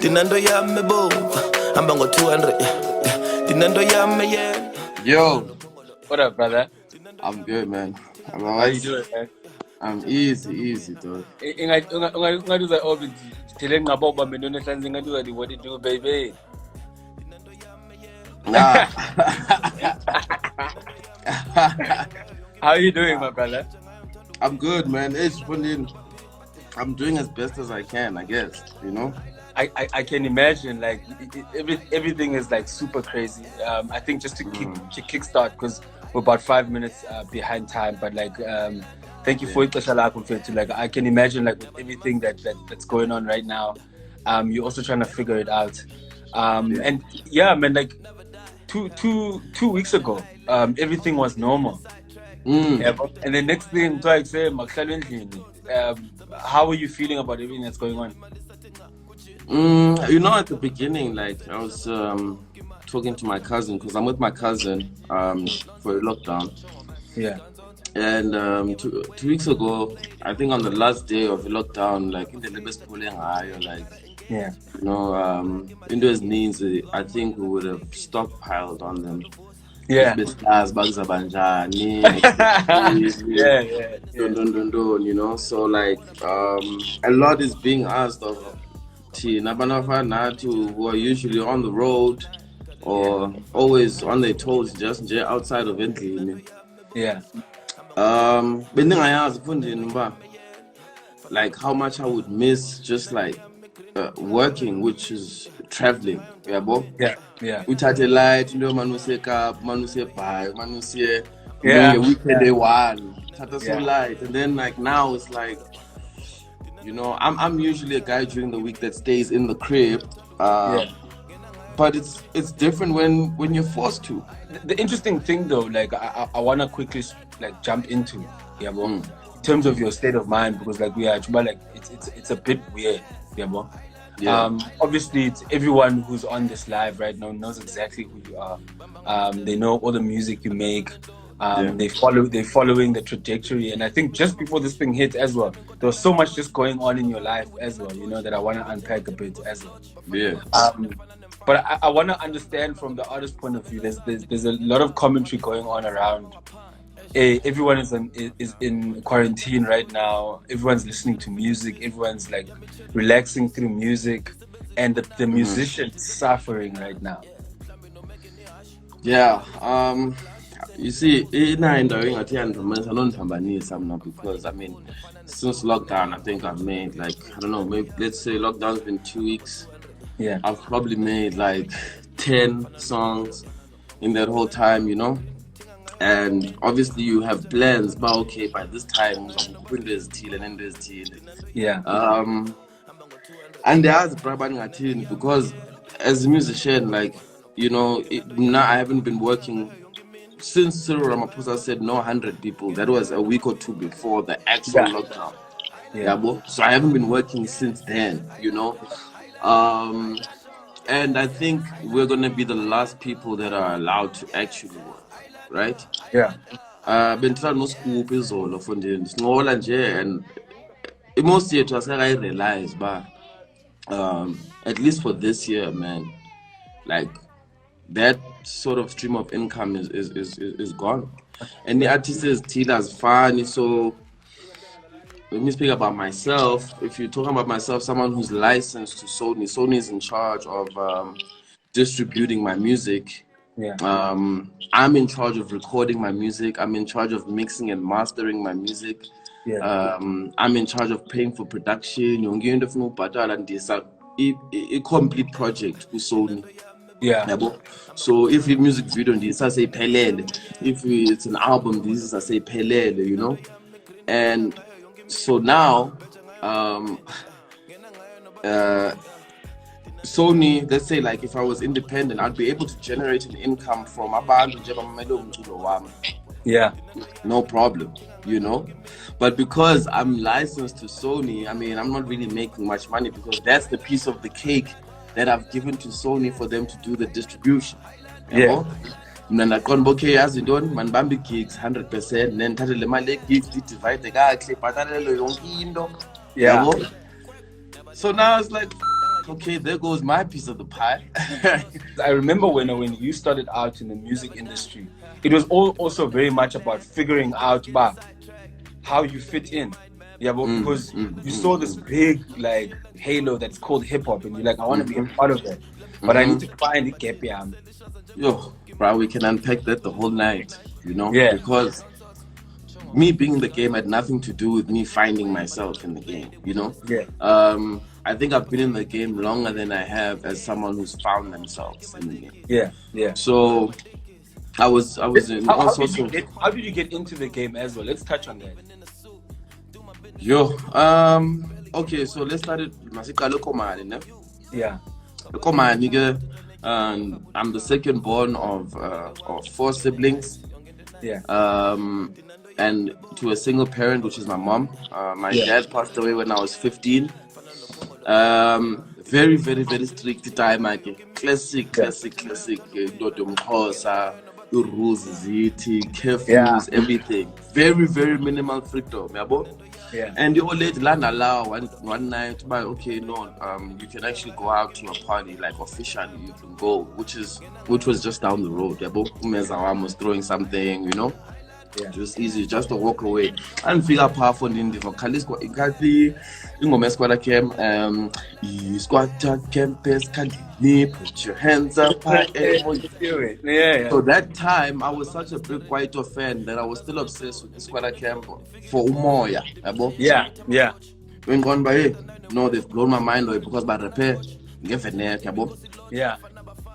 Tinando yame bo, amba ngo 200. Tinando yame yeah. Yo, What up, brother? I'm good, man. How you doing, man? I'm easy, dog. Ungaduza obi thile ngqaboba mina onehlanze ngaduza what you do, baby. Nah. How are you doing, my brother? I'm good, man. It's funny. I'm doing as best as I can, I guess, you know? I can imagine, like, everything is, like, super crazy. I think just to kickstart, because we're about 5 minutes behind time, but, like, thank you for it, like, I can imagine, like, with everything that's going on right now, you're also trying to figure it out. And, yeah, man, like, two weeks ago, everything was normal. Yeah, and the next thing, I say, how are you feeling about everything that's going on? You know, at the beginning, like, I was talking to my cousin, because I'm with my cousin for a lockdown. Yeah. And 2 weeks ago, I think on the last day of the lockdown, like, in the labels pulling high, like, yeah, you know, in those needs, I think we would have stockpiled on them. Yeah. You know, so like a lot is being asked of Nabanafana who are usually on the road or always on their toes just outside of Ently. Yeah. Like how much I would miss just like working, which is traveling. Yeah, bro. Yeah. We touch a light, no manuse cap, manuse pie, manuse weekend day one. Touch so light. And then like now it's like, you know, I'm usually a guy during the week that stays in the crib. But it's different when you're forced to. The interesting thing though, like I wanna quickly like jump into in terms of your state of mind, because like we are like it's a bit weird, bro. Yeah. Obviously it's everyone who's on this live right now knows exactly who you are. They know all the music you make. They're following the trajectory, and I think just before this thing hit as well, there was so much just going on in your life as well, you know, that I want to unpack a bit as well. Yeah. But I want to understand from the artist's point of view. There's a lot of commentary going on around. Everyone is in quarantine right now. Everyone's listening to music. Everyone's like relaxing through music, and the musicians suffering right now. Yeah. You see, because I mean, since lockdown, I think I've made like, I don't know, maybe let's say lockdown's been 2 weeks. Yeah. I've probably made like 10 songs in that whole time, you know? And obviously you have plans, but okay, by this time, there's Teal and then there's Teal. Yeah. And there's Brabant because as a musician, like, you know, now I haven't been working since Cyril Ramaphosa said no 100 people. That was a week or two before the actual lockdown. So I haven't been working since then, you know. And I think we're gonna be the last people that are allowed to actually work, right? Yeah. Been trying no school is all of and most years I realize, but at least for this year, man, like that sort of stream of income is gone. And the artist is Tila's funny, so let me speak about myself. If you're talking about myself, someone who's licensed to Sony is in charge of distributing my music. Yeah. I'm in charge of recording my music. I'm in charge of mixing and mastering my music. Yeah. I'm in charge of paying for production. A complete project with Sony. Yeah. So if a music video, this I say pelele. If it's an album, this is I say pelele, you know. And so now, Sony, let's say like if I was independent, I'd be able to generate an income from no problem, you know. But because I'm licensed to Sony, I mean, I'm not really making much money because that's the piece of the cake that I've given to Sony for them to do the distribution. You know? And I can't okay as you don't man bambi gigs 100%, then tell the money gigs divide the guy clip. So now it's like okay, there goes my piece of the pie. I remember when you started out in the music industry, it was also very much about figuring out how you fit in. Yeah, but because you saw this big like halo that's called hip hop, and you're like, I want to be a part of that, but I need to find the gap. Yo, bro, we can unpack that the whole night, you know? Yeah. Because me being in the game had nothing to do with me finding myself in the game, you know? Yeah. I think I've been in the game longer than I have as someone who's found themselves in the game. Yeah. So I was in all sorts of... How did you get into the game as well? Let's touch on that. Yo, okay, so let's start it. Yeah. I'm the second born of 4 siblings. Yeah. And to a single parent, which is my mom. My dad passed away when I was 15. Very, very, very strict time. Classic. Rules, curfews, everything. Very, very minimal freedom. Yeah. And you always land allow one night, but okay, no, you can actually go out to a party, like officially you can go, which was just down the road. Umezawam was throwing something, you know. Yeah. Just easy, just to walk away. And figure powerful in the vocalist incati ingoma squad came squad campus can put your hands up high. Yeah. So that time I was such a big Kwaito fan that I was still obsessed with the squad camp for Umoya. Yeah. When gone by no, they've blown my mind because by repair Yeah.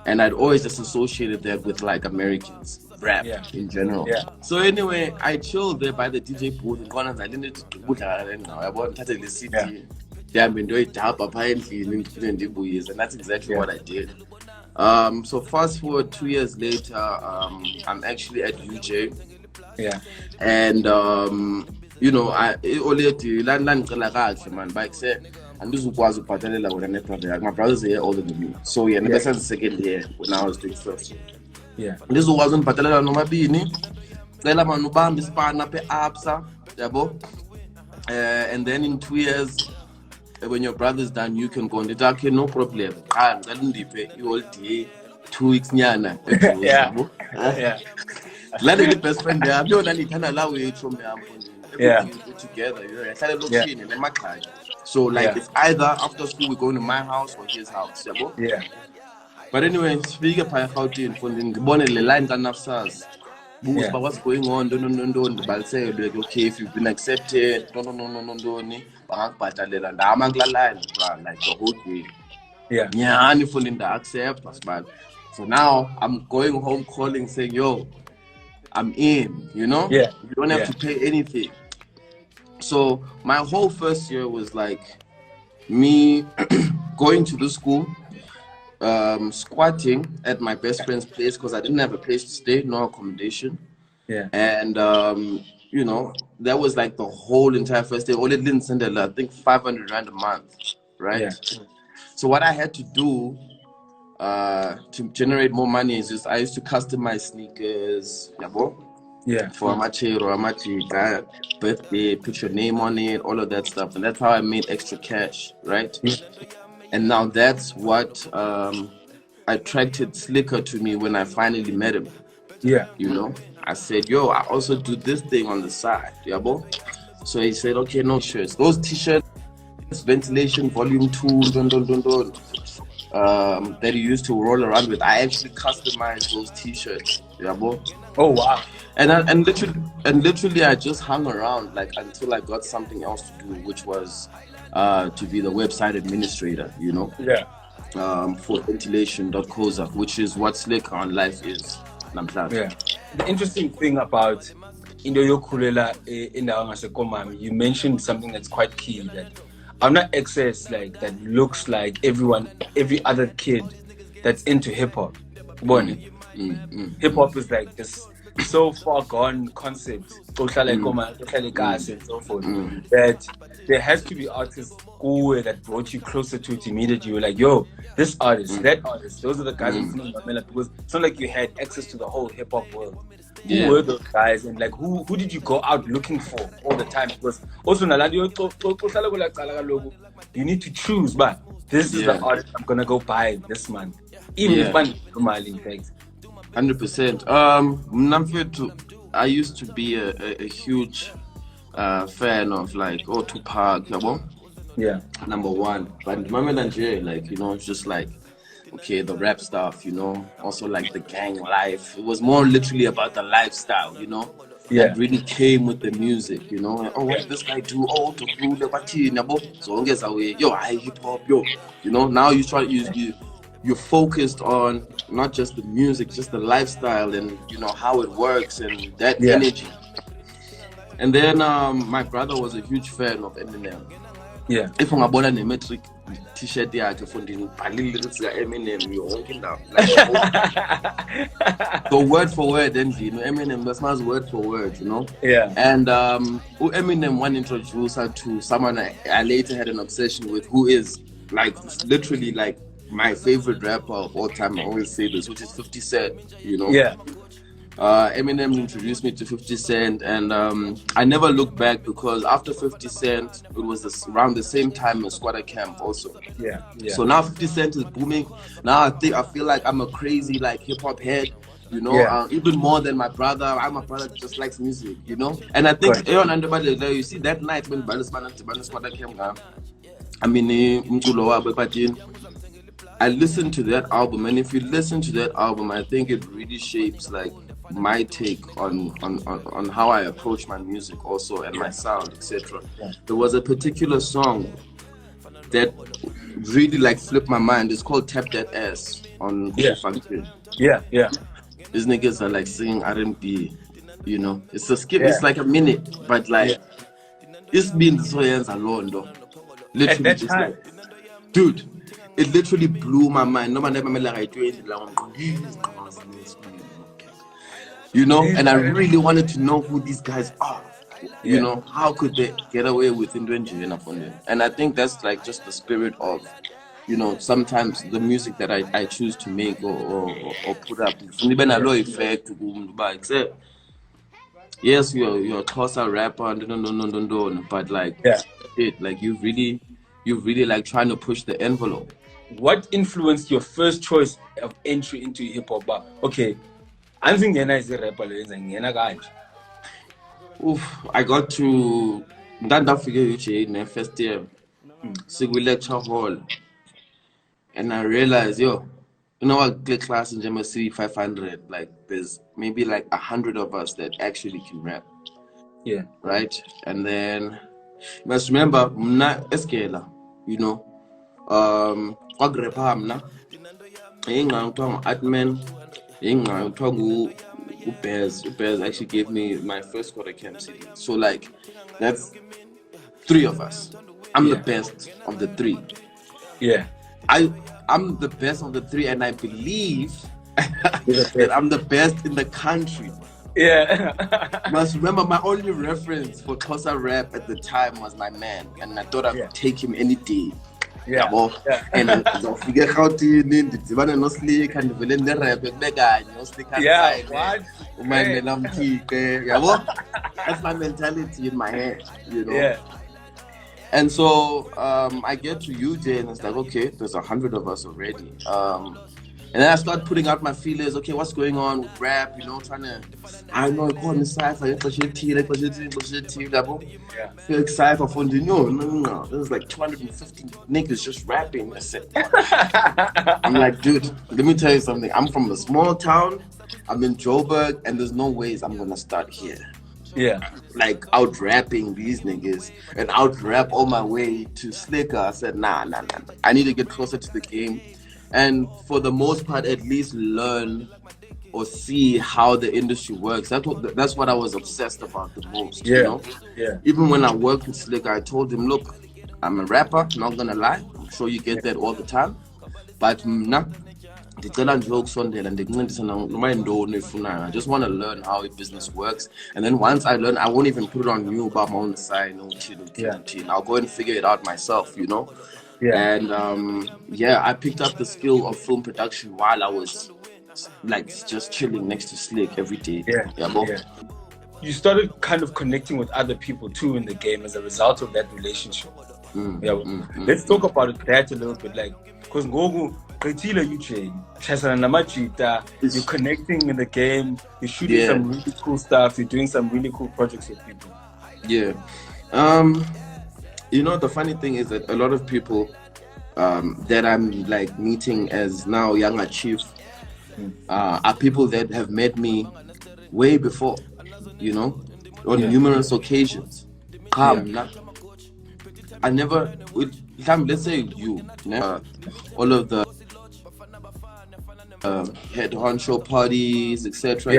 and I'd always just associated that with like Americans. Rap in general. Yeah. So anyway, I chilled there by the DJ booth in corners. I didn't do now. I bought the city. I've been doing tap apparently in and that's exactly what I did. So fast forward 2 years later, I'm actually at UJ. Yeah. And you know, I already man bike said and this was my brothers are here older than me. So yeah, that's the second year when I was doing first year. Yeah. This wasn't bhatalela nomabini. Cela manu bamba isipana pe absa, yabo. And then in 2 years, when your brother's done, you can go. And it's okay, no problem. You all day, 2 weeks nyana. Yeah. Like the best friend there. I'm not even allow it from there. Yeah. Together, you so like it's either after school we're going to my house or his house, yabo. Yeah. But anyway, speaking of Gauteng, funding the bonnet line can have SARS. What's going on? Don't. But say okay, if you've been accepted, no. But I'm like the whole way. Yeah, I'm fully the accept, but so now I'm going home calling saying, yo, I'm in, you know? Yeah. You don't have to pay anything. So my whole first year was like me going to the school. Squatting at my best friend's place because I didn't have a place to stay, no accommodation. Yeah. And you know, that was like the whole entire first day. Only didn't send I think 500 rand a month, right? Yeah. So what I had to do to generate more money is just I used to customize sneakers, for a birthday, put your name on it, all of that stuff, and that's how I made extra cash, right? Yeah. And now that's what attracted Slicker to me when I finally met him. Yeah. You know, I said, yo, I also do this thing on the side. So he said, okay, no shirts. Those t-shirts, ventilation, volume 2, that he used to roll around with. I actually customized those t-shirts. Oh, wow. And literally I just hung around like until I got something else to do, which was to be the website administrator, you know, for ventilation.coza, which is what Slick on Life is. Yeah. The interesting thing about Indoyo Kulela in the you mentioned something that's quite key, that I'm not excess like that looks like every other kid that's into hip hop. Hip hop is like this so far gone concept, and so forth, that there has to be artists who that brought you closer to it immediately. You were like, yo, this artist, that artist, those are the guys who because it's not like you had access to the whole hip hop world. Who were those guys, and like who did you go out looking for all the time? Because also you need to choose, but this is the artist I'm gonna go buy this month, even if I'm normally, in fact. 100%. I used to be a huge fan of like Tupac, yeah, number one. But the moment like, you know, it's just like, okay, the rap stuff, you know, also like the gang life. It was more literally about the lifestyle, you know. Yeah. That really came with the music, you know. Oh, what did this guy do? Oh, to do the party, so guess away, yo, I hip hop, yo, you know. Now you're focused on not just the music, just the lifestyle and you know how it works and that energy. And then my brother was a huge fan of Eminem. Yeah. If I'm about a metric t-shirt yakhe funding lyrics ka Eminem yonke indawo. So word for word and you know Eminem that's my word for word, you know. Yeah. And Eminem one introduced her to someone I later had an obsession with, who is like literally like my favorite rapper of all time. I always say this, which is 50 Cent, you know. Yeah. Eminem introduced me to 50 Cent, and I never looked back because after 50 Cent, it was around the same time as Squatter Camp also. Yeah. So now 50 Cent is booming. Now I feel like I'm a crazy like hip hop head, you know, even more than my brother. My brother just likes music, you know. And I think you see that night when Squatter Camp, I mean, I listened to that album, and if you listen to that album, I think it really shapes like my take on how I approach my music also and my sound, etc. There was a particular song that really like flipped my mind. It's called Tap That Ass on Function. Yeah. These niggas are like singing R&B, you know. It's a skip, it's like a minute, but like it's been so years alone though. Literally just like, dude, it literally blew my mind. No man ever made like you know, and I really wanted to know who these guys are. You know, how could they get away with Indwenji? And I think that's like just the spirit of, you know, sometimes the music that I choose to make or put up. Except, yes, you're a Xhosa rapper, no, but like, like you really like trying to push the envelope. What influenced your first choice of entry into hip hop? Okay, I think Ngena is a rapper. I got to that figure in the first year, Sigwi lecture hall, and I realized, you know what, class in JMC 500, like there's maybe like 100 of us that actually can rap. Yeah. Right, and then you must remember, Mna Eskela, you know. Kwagrepa Atman, Bears actually gave me my first quarter camp CD. So like that's 3 of us. I'm the best of the 3. Yeah. I'm the best of the 3, and I believe that I'm the best in the country. Yeah. Must remember, my only reference for Xhosa rap at the time was my man, and I thought I could take him any day. Yeah. And uzofika eGauteng ndidibane noSlick andivele nderap ekubekanye uSlick what? umamela mkhike yabo. That's my mentality in my head, you know. Yeah. And so I get to UJ and it's like, okay, there's 100 of us already. And then I start putting out my feelers. Okay, what's going on with rap? You know, I know, call me cypher. Feel cypher for the no. There's like 250 niggas just rapping. That's it. I'm like, dude, let me tell you something. I'm from a small town. I'm in Joburg, and there's no ways I'm gonna start here. Yeah. Like out rapping these niggas and out rap all my way to Slicker. I said, nah. I need to get closer to the game. And for the most part, at least learn or see how the industry works. That's what I was obsessed about the most. Yeah. You know? Yeah. Even when I worked with Slick, I told him, look, I'm a rapper, not gonna lie. I'm sure you get that all the time. But ndicela nje ukusondela ndikuncedise noma yintoni oyifunayo. I just want to learn how a business works, and then once I learn, I won't even put it on you about my own side. I'll go and figure it out myself, you know. And I picked up the skill of film production while I was like just chilling next to Slick every day. You started kind of connecting with other people too in the game as a result of that relationship. Let's talk about that a little bit, like, because you're connecting in the game, you're shooting some really cool stuff, you're doing some really cool projects with people. You know, the funny thing is that a lot of people that I'm like meeting as now Yanga Chief are people that have met me way before, you know, on numerous occasions. I never, let's say you, all of the head honcho parties, etc.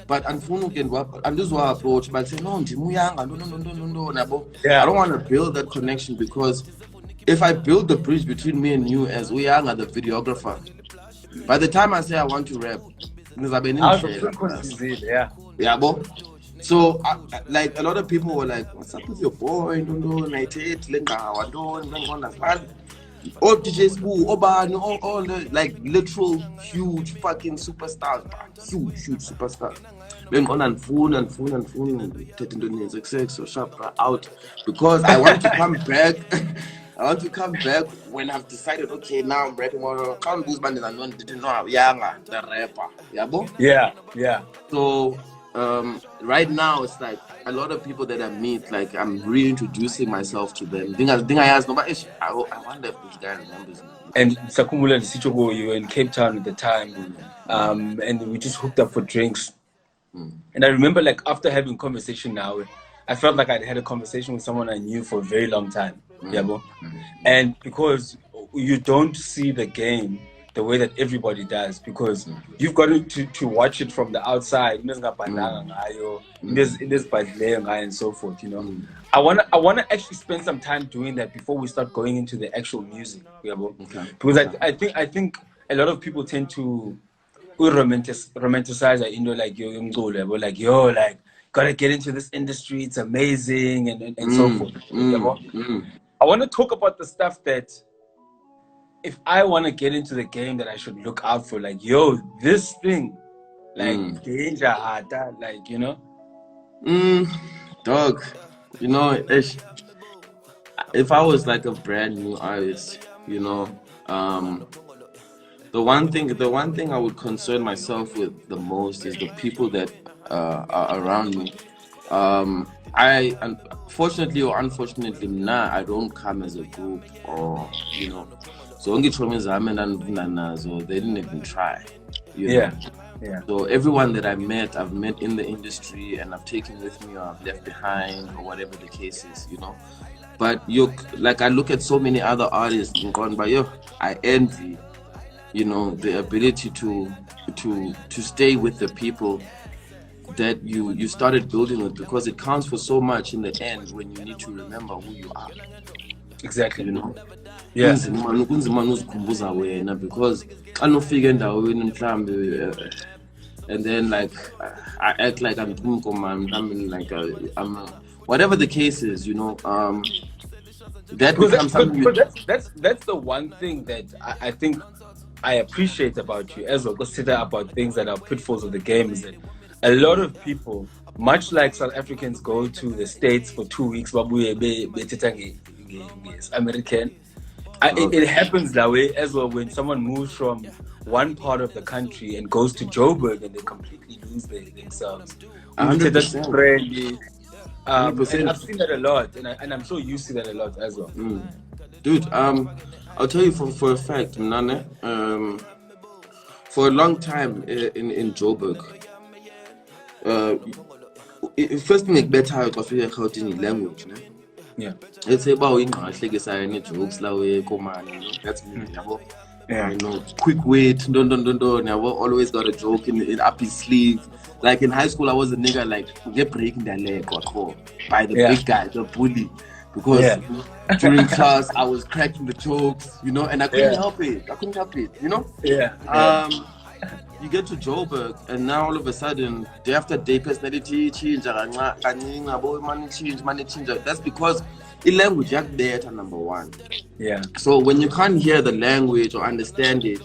But unfortunately, I'm just approach, but say no, I don't want to build that connection, because if I build the bridge between me and you as Uyanga, the videographer, by the time I say I want to rap, so like a lot of people were like, what's up with your boy? All DJs, all the like literal huge fucking superstars, huge superstars. Then on and phone, so sharp out, because I want to come back. I want to come back when I've decided, okay, now I'm rapping more. Can't boost band and one didn't know Yanga, the rapper. So right now it's like a lot of people that I meet, like I'm reintroducing myself to them. I asked nobody. I wonder if this guy remembers me. And Sakumula and Sichogo, you were in Cape Town at the time, and we just hooked up for drinks. And I remember, like, after having conversation now, I felt like I'd had a conversation with someone I knew for a very long time. And because you don't see the game the way that everybody does, because you've got to watch it from the outside, and so forth, you know. I wanna actually spend some time doing that before we start going into the actual music, because I think a lot of people tend to romanticize, you know, like like gotta get into this industry, it's amazing, and so forth. I want to talk about the stuff that, if I want to get into the game, that I should look out for, like, this thing, like, danger, like, you know? Dog, you know, if I was like a brand new artist, you know, the one thing I would concern myself with the most is the people that are around me. I, unfortunately or unfortunately, I don't come as a group, or, you know. So they didn't even try. You know? So everyone that I've met in the industry, and I've taken with me, or I've left behind, or whatever the case is, you know. But I look at so many other artists and gone by, I envy, you know, the ability to stay with the people that you started building with, because it counts for so much in the end when you need to remember who you are. Exactly. You know? Yes. Because I know figure and then like I act like I'm like I'm whatever the case is, you know. That becomes something. That's the one thing that I think I appreciate about you as well. Consider about things that are pitfalls of the game, is that a lot of people, much like South Africans go to the States for 2 weeks, American. It happens that way as well when someone moves from one part of the country and goes to Joburg, and they completely lose themselves. 100%. And I've seen that a lot, and I'm sure you see that a lot as well. Dude, I'll tell you for a fact, Nane, for a long time in Joburg, first thing better because we are in language, né? Let's say about English, like I need jokes, that's me. You know, quick wit, don't. Always got a joke in up his sleeve. Like in high school, I was a nigga like get breaking their leg or by the big guy, the bully. because during class I was cracking the jokes, you know, and I couldn't help it. You know. You get to Joburg, and now all of a sudden, day after day, personality change, money change. That's because the language is there, number one. Yeah. So when you can't hear the language or understand it,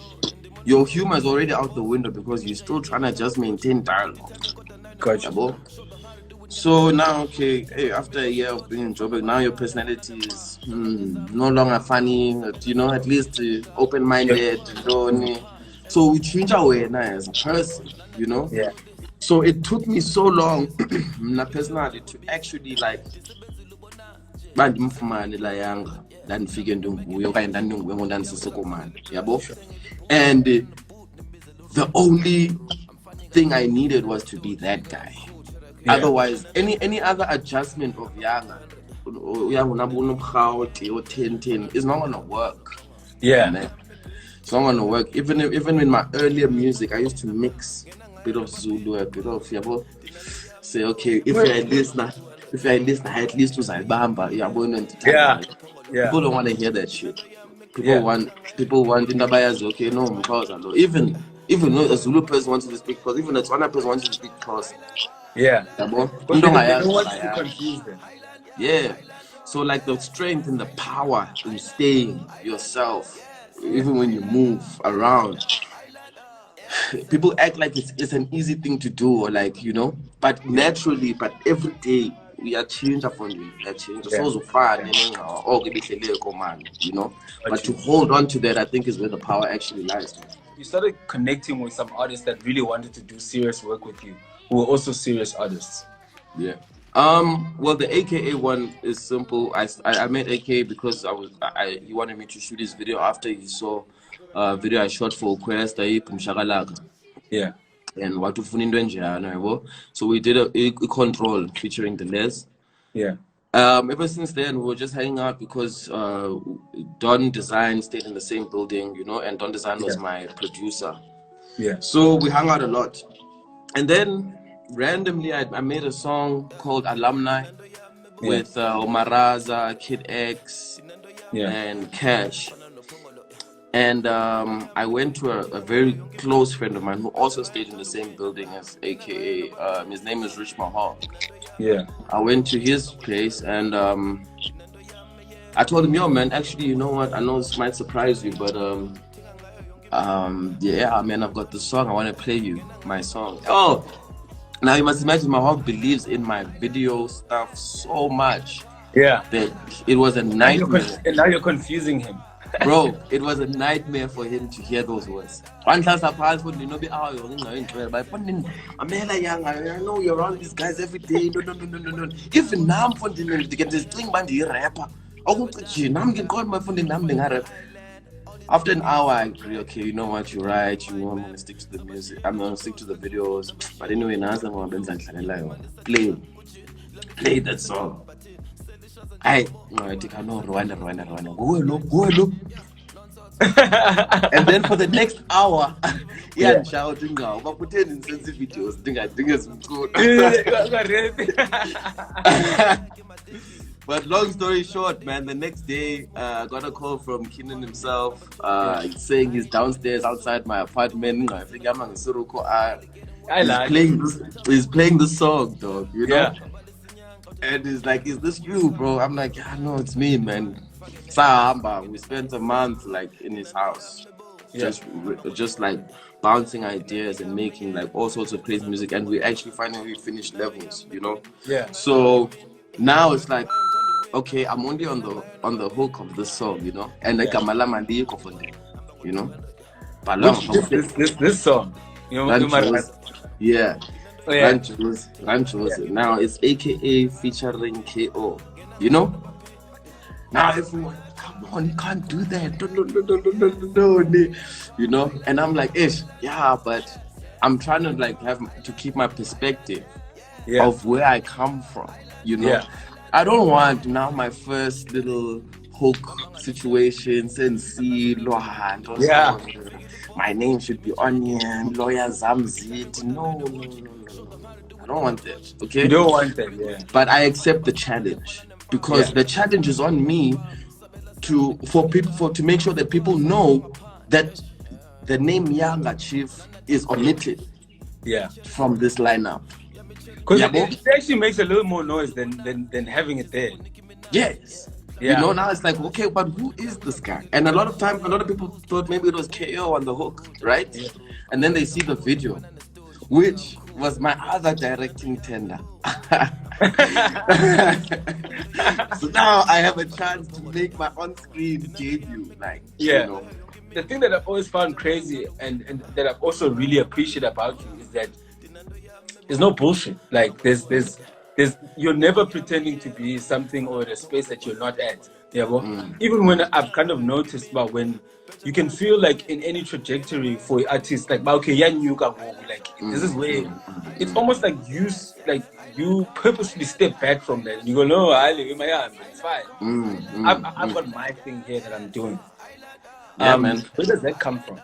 your humor is already out the window because you're still trying to just maintain dialogue. Gotcha. So now, okay, hey, after a year of being in Joburg, now your personality is no longer funny, you know, at least open-minded, so we change our way now as a person, you know? Yeah. So it took me so long, personally, to actually like, and the only thing I needed was to be that guy. Yeah. Otherwise, any other adjustment of Yanga or 10 is not gonna work. Yeah. Man. It's not gonna work. Even in my earlier music, I used to mix a bit of Zulu, a bit of Yabo. Say, okay, if I listen, at least to Zalbamba, yeah. People don't want to hear that shit. People want in the buyers, okay, no, even though a Zulu person wants to speak close, even a Tswana person wants to speak close. Yeah. They don't want to confuse them. Yeah. So like the strength and the power in staying yourself, even when you move around, people act like it's an easy thing to do, or like, you know, but naturally, but every day we are changing upon you. We are changing. So far, you know, but to hold on to that, I think is where the power actually lies. You started connecting with some artists that really wanted to do serious work with you, who were also serious artists. Yeah. Well, the AKA one is simple. I met AKA because he wanted me to shoot his video after he saw a video I shot for Quest Mshagalaga. Yeah. And so we did a control featuring the Les. Yeah. Ever since then, we were just hanging out because Don Design stayed in the same building, you know, and Don Design was my producer. Yeah. So we hung out a lot. And then randomly, I made a song called Alumni with Omaraza, Kid X, and Cash. And I went to a very close friend of mine who also stayed in the same building as AKA. His name is Rich Mahal. Yeah. I went to his place and I told him, yo, man, actually, you know what? I know this might surprise you, but man, I've got this song. I want to play you my song. Oh, now you must imagine Mahal believes in my video stuff so much. Yeah. That it was a nightmare. And now you're confusing him. Bro, it was a nightmare for him to hear those words. One class apart, I know you're around these guys every day. No. Even now, I'm to get this thing by the rapper. After an hour, I agree, okay, you know what, you're right. I'm going to stick to the music. I'm going to stick to the videos. But anyway, now I'm going to play that song. I think I know Rwanda. Go look. And then for the next hour, shouting now. But put in sensitive videos. I think it's good. But long story short, man, the next day, I got a call from Keenan himself, saying he's downstairs outside my apartment. I think he's playing this song, dog. You know. And he's like, is this you, bro? I'm like, yeah, no, it's me, man. We spent a month like in his house, just like bouncing ideas and making like all sorts of crazy music. And we actually finally finished Levels, you know? Yeah. So now it's like, okay, I'm only on the hook of this song, you know? And like you know? This song, you know, yeah. Oh, yeah. Ranchos. Now it's AKA featuring KO. You know? Now everyone, come on, you can't do that. No. You know? And I'm like, but I'm trying to like have to keep my perspective of where I come from. You know? Yeah. I don't want now my first little hook situation, Sensi, Lohan. My name should be Onion, Lawyer Zamzit. No. I don't want that, okay? You don't want that, yeah. But I accept the challenge. because the challenge is on me to make sure that people know that the name Yanga Chief is omitted from this lineup. Because it actually makes a little more noise than having it there. Yes. You know, now it's like, okay, but who is this guy? And a lot of people thought maybe it was KO on the hook, right? Yeah. And then they see the video, which was my other directing tender. So now I have a chance to make my on-screen debut. You know. The thing that I've always found crazy and that I've also really appreciate about you is that there's no bullshit. Like there's you're never pretending to be something or in a space that you're not at. Even when I've kind of noticed about when you can feel like in any trajectory for artists, like okay, this is where it's almost like you purposely step back from that and you go, no, I live in my arm, it's fine. I've got my thing here that I'm doing. Man. Where does that come from?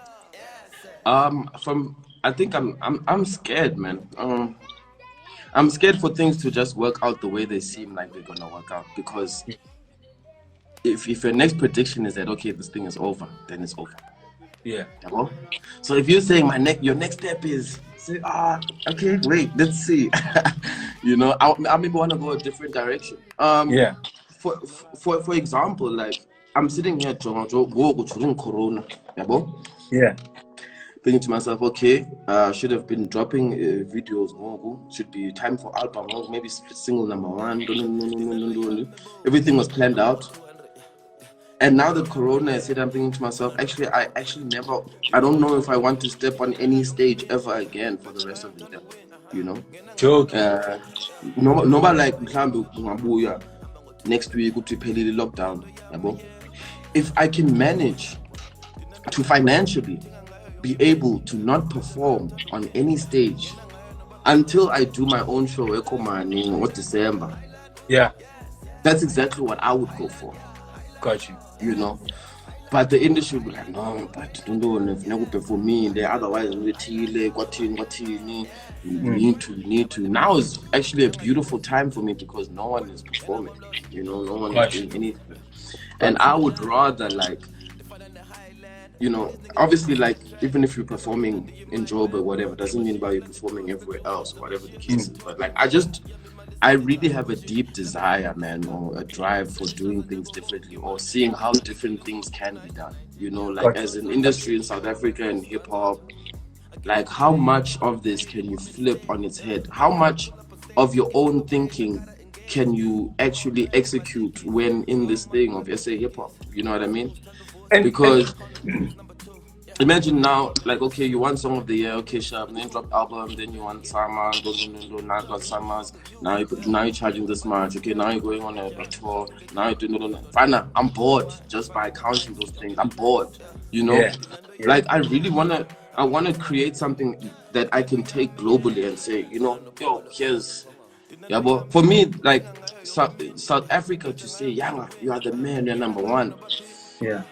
I think I'm scared, man. I'm scared for things to just work out the way they seem like they're gonna work out, because if your next prediction is that okay, this thing is over, then it's over. Yeah. So if you're saying your next step is say, okay, wait, let's see. You know, I maybe want to go a different direction. For example, like I'm sitting here during Corona, thinking to myself, okay, should have been dropping videos more. Should be time for album, maybe single number 1. Everything was planned out. And now that Corona is hit, I'm thinking to myself, I don't know if I want to step on any stage ever again for the rest of the year. You know? Joke. Nobody like next week to pay the lockdown. If I can manage to financially be able to not perform on any stage until I do my own show in December. Yeah. That's exactly what I would go for. Got you. You know, but the industry will be like, no, but don't know if never perform me there. Otherwise, we need to. Now is actually a beautiful time for me because no one is performing. You know, no one is doing anything, and I would rather obviously, even if you're performing in Joburg or whatever, doesn't mean you're performing everywhere else, whatever the case is. But I really have a deep desire, man, or a drive for doing things differently or seeing how different things can be done. You know, as an industry in South Africa and hip hop, how much of this can you flip on its head? How much of your own thinking can you actually execute when in this thing of SA hip hop? You know what I mean? Because imagine now, okay, you want Song of the Year, okay, sharp, then drop album, then you want Summers, now got Summers, now you're charging this much, okay, now you're going on a tour, now you're doing fine. I'm bored just by counting those things. I'm bored, you know? Yeah. I really wanna create something that I can take globally and say, here's but for me, South Africa to say, Yanga, you are the man, you're number one. Yeah.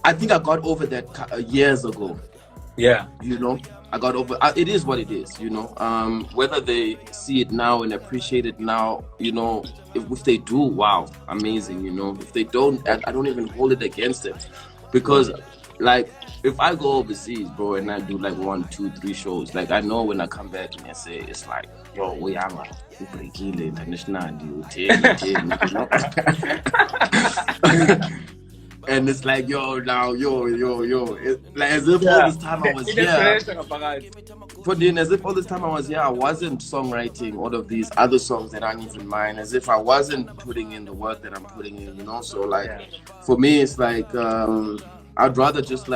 I think I got over that years ago. Yeah. You know, I got over it is what it is, you know. Whether they see it now and appreciate it now, you know, if they do, wow, amazing, you know. If they don't, I don't even hold it against them. Because if I go overseas, bro, and I do 1, 2, 3 shows, I know when I come back and I say it's yo, we are international, you know. And it's yo, now, yo. It's as if all this time I was here. As if all this time I was here, I wasn't songwriting all of these other songs that aren't even mine. As if I wasn't putting in the work that I'm putting in, you know. So for me, it's I'd rather just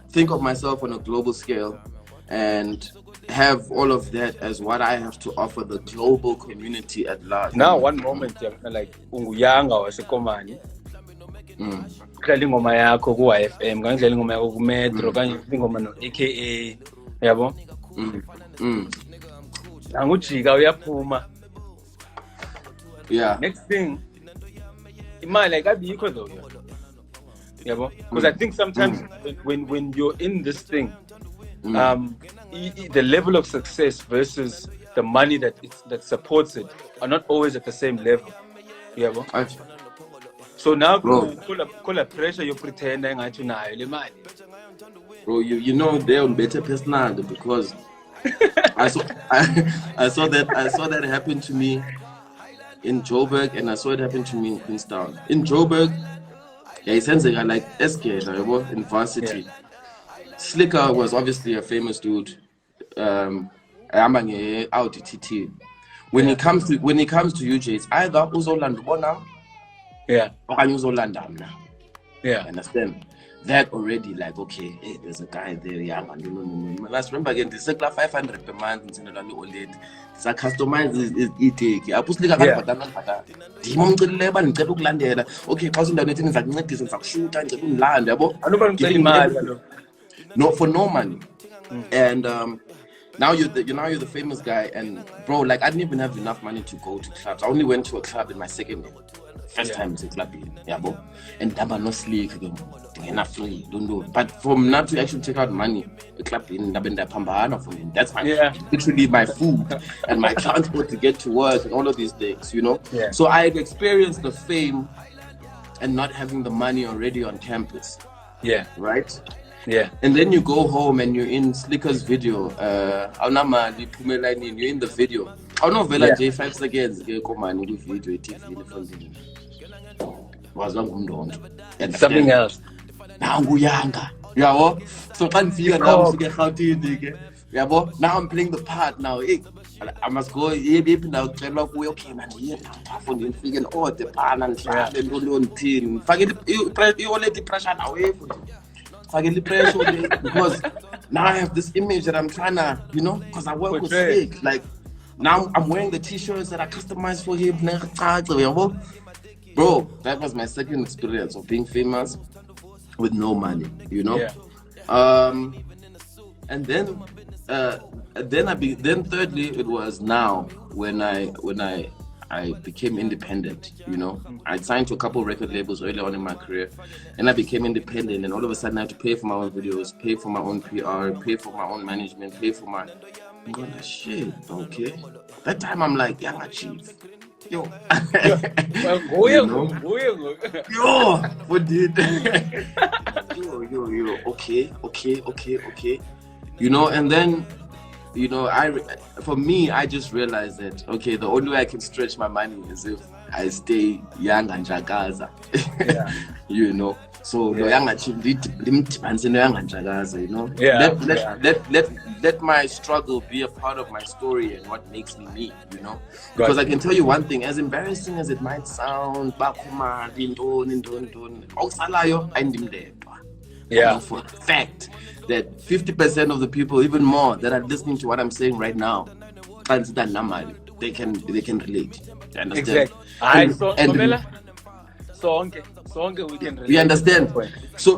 think of myself on a global scale and have all of that as what I have to offer the global community at large. Now, one moment, Yanga was a komani. Kudlala ingoma yakho ku YFM, ngangidlala ingoma yakho ku Metro, kanye ingoma no AKA, yabo? Angujika uyaphuma. Yeah. Next thing, imali ayikho though. Yabo? Because I think sometimes when you're in this thing, the level of success versus the money that supports it are not always at the same level. Yeah, bro. I, So now, bro, call a pressure you pretend that you know, bro, you know they're on better personality because I saw I saw that happen to me in Joburg, and I saw it happen to me in Queenstown. In Joburg, yeah, essentially like SK, in Yeah. varsity. Slicker was obviously a famous dude. Ehamba nge-Audi TT. When Yeah. it comes to UJ, it's either uzolanda ubona Yeah. okanye uzolanda mna. Yeah. Understand? That already like, okay, hey, there's a guy there, yeah, man. No. Last remember again, this is like 500 per month in the old lady. This a customized is e-take. Apuslika Yeah. kanibhadala. Ndimo umcilile ba ndicela ukulandela. Okay, xa usendaweni ethini ndizakuncedisa ndizakushutha ndicela undilande, yabo. Give Give me everything. me No, for no money. And now you're the famous guy, and bro, like I didn't even have enough money to go to clubs. I only went to a club in my second year. First time to club in, yeah, bro. And daba no sleep again. Enough free, don't do. But from not to actually take out money, a club in Dabenda Pambana for me. That's my literally my food and my transport to get to work and all of these things, you know. Yeah. So I had experienced the fame and not having the money already on campus. Yeah. Right. Yeah. And then you go home and you're in Slicker's video. You're in the video. Oh no, Vela J5 seconds. And Something else. Now Yanga. Yeah, so now I'm playing the part now. I must go now. Okay, man. Because now I have this image that I'm trying to, because I work with Slick. Like now I'm wearing the t-shirts that I customized for him. Bro, that was my second experience of being famous with no money, Yeah. And then thirdly it was now when I became independent, I signed to a couple of record labels early on in my career, and I became independent, and all of a sudden I had to pay for my own videos, pay for my own PR, pay for my own management, pay for my... I'm going like, shit, okay. That time I'm like, Yanga Chief. Yo. Yo, what did? Yo, okay. And then, for me, I just realized that, okay, the only way I can stretch my money is if I stay young and jagaza. Yeah. So Yanga Chief, let my struggle be a part of my story and what makes me, Because I can tell you one thing, as embarrassing as it might sound, I know for a fact that 50% of the people, even more, that are listening to what I'm saying right now, they can relate. You understand? Exactly. We can relate. You understand? So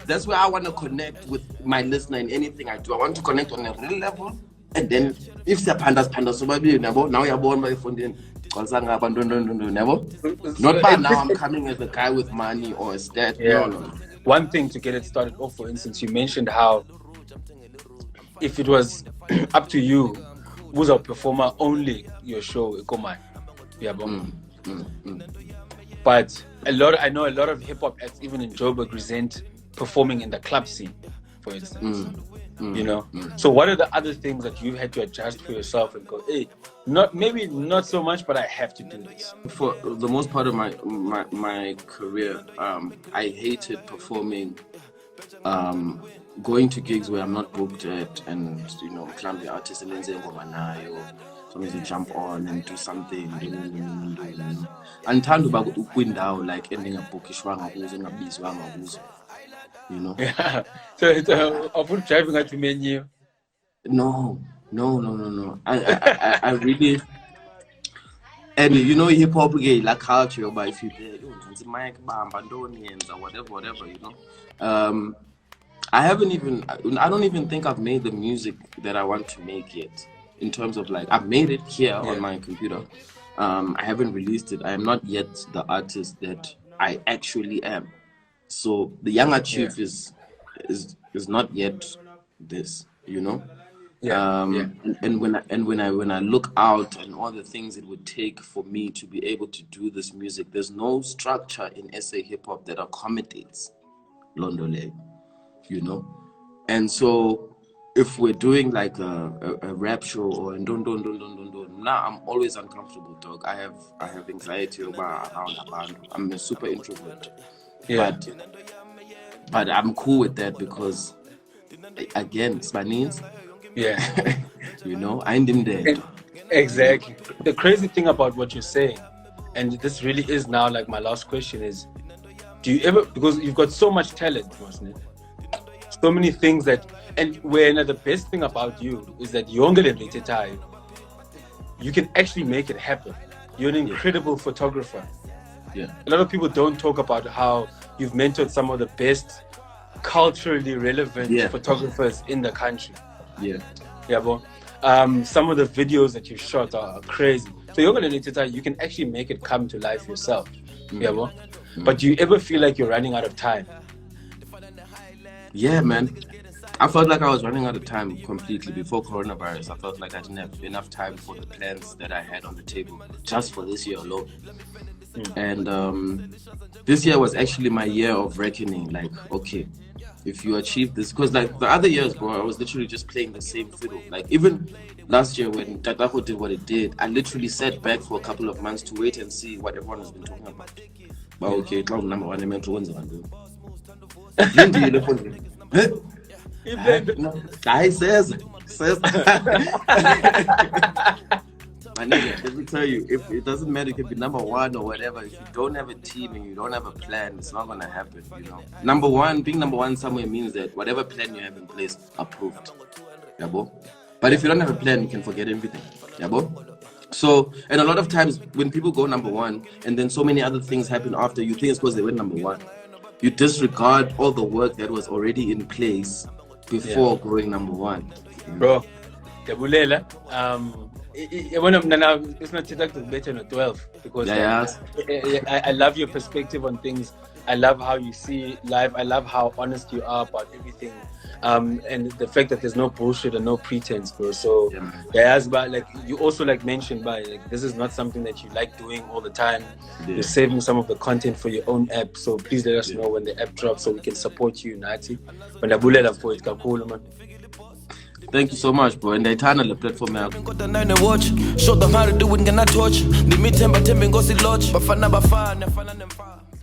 that's where I want to connect with my listener in anything I do. I want to connect on a real level, and then if the pandas so maybe now you're born by phone. Not by now I'm coming as a guy with money or a stat. Yeah. No. One thing to get it started off, for instance, you mentioned how if it was up to you, who's a performer only your show, But I know a lot of hip hop acts, even in Joburg, resent performing in the club scene, for instance. So what are the other things that you had to adjust for yourself and go, hey, not so much, but I have to do this? For the most part of my career, I hated performing, going to gigs where I'm not booked at, and climb the artist and then say somebody to jump on and do something. Andithanda uba ukwindawo like endingabhukishwanga kuzo, engabizwanga kuzo. Yeah. So it's often driving at the menu. No. I really, and hip hop like culture, but if you whatever, I don't even think I've made the music that I want to make yet. In terms of like, I've made it here on my computer. I haven't released it. I am not yet the artist that I actually am. So the Yanga Chief is not yet this, And when I look out and all the things it would take for me to be able to do this music, there's no structure in SA hip hop that accommodates Londole, you know. And so if we're doing like a rap show or don, now I'm always uncomfortable, dog. I have anxiety around abantu. I'm a super introvert. But I'm cool with that because again, it's my needs. Yeah. You know, I ain't him there. Exactly. The crazy thing about what you're saying, and this really is now like my last question is, do you ever, because you've got so much talent, wasn't it? So many things that, and when the best thing about you is that you're you can actually make it happen. You're an incredible photographer. Yeah. A lot of people don't talk about how you've mentored some of the best culturally relevant photographers in the country. Yeah, bro. Some of the videos that you shot are crazy. So you're gonna need to you can actually make it come to life yourself. Yeah, bro. But do you ever feel like you're running out of time? Yeah, man. I felt like I was running out of time completely before coronavirus. I felt like I didn't have enough time for the plans that I had on the table just for this year alone. And this year was actually my year of reckoning. Like, okay, if you achieve this, because like the other years, bro, I was literally just playing the same fiddle. Like even last year when Tatako did what it did, I literally sat back for a couple of months to wait and see what everyone has been talking about. But okay, number one, I meant to win the I says my nigga, let me tell you, if it doesn't matter, it could be number one or whatever. If you don't have a team and you don't have a plan, it's not gonna happen, you know. Being number one somewhere means that whatever plan you have in place, approved. Yeah, bro. But if you don't have a plan, you can forget everything. Yeah, bro. So, and a lot of times when people go number one and then so many other things happen after, you think it's because they went number one. You disregard all the work that was already in place before going number one. Bro, Yabulela, it's not better than 12 because I love your perspective on things. I love how you see life. I love how honest you are about everything. And the fact that there's no bullshit and no pretense, bro. So but like you also like mentioned like this is not something that you like doing all the time. You're saving some of the content for your own app. So please let us know when the app drops so we can support you, Nati. When Abulela for it, cool, man. Thank you so much, bro. And the eternal platform now. Show them how to do it, and I touch. The meeting, but go see lodge. Bafana.